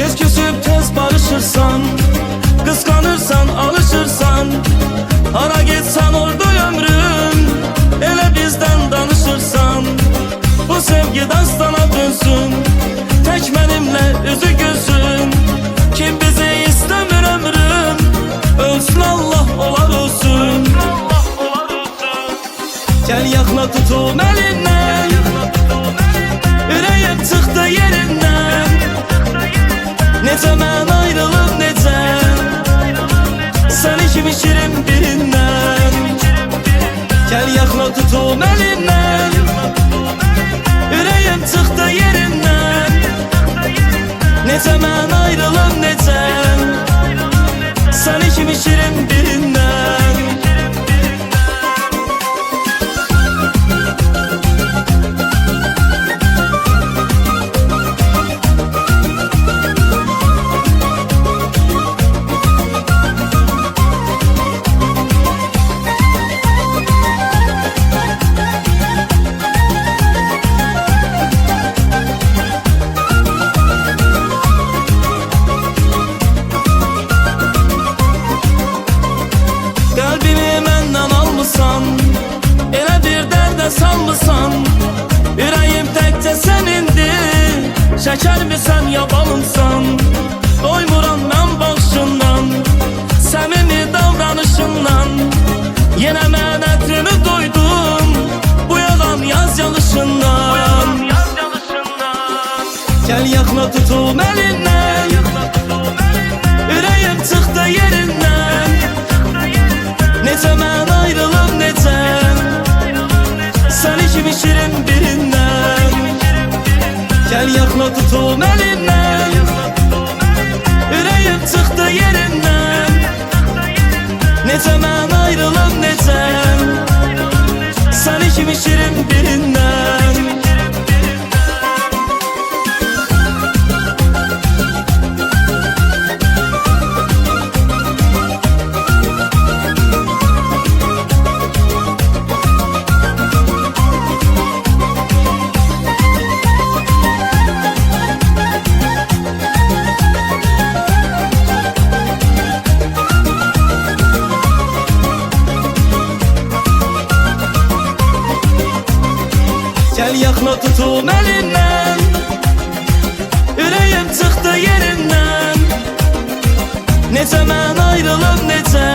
Tez küsüp tez barışırsan, kıskanırsan alışırsan, hara gitsen orada ömrüm, ele bizden danışırsan, bu sevgi dastana dönsün, tek benimle üzü gözün. Kim bizi istemir ömrüm, ölsün Allah olar olsun. Gel yakla tutum elinden, ürəyim çıxdı yerindən. Necə mən ayrılıb necə, səni kimi şirin birindən. Gel yakla tutum elindən, ürəyim çıxdı yerindən. Necə mən ayrılıb necə, səni kimi şirin birindən. Qəlbimi məndən almısan, elə bir dərdə salmısan. Ürəyim təkcə sənindir, şəkərmisən ya balımsan. Doymuram mən baxışından, səmimi davranışından. Yenə mən ətrini doydum, bu yalan yaz yalışından. Gəl yaxla tutum əlindən, ürəyim çıxdı yerindən. Necə mən ayrılıb necə, səni kimi şirin birindən. Gəl yaxla tutum əlindən, ürəyim çıxdı yerindən. Necə mən ayrılıb necə, səni kimi şirin birindən. Gel yakla tutum elinden, ürəyim çıxdı yerindən. Necə mən ayrılıb necə,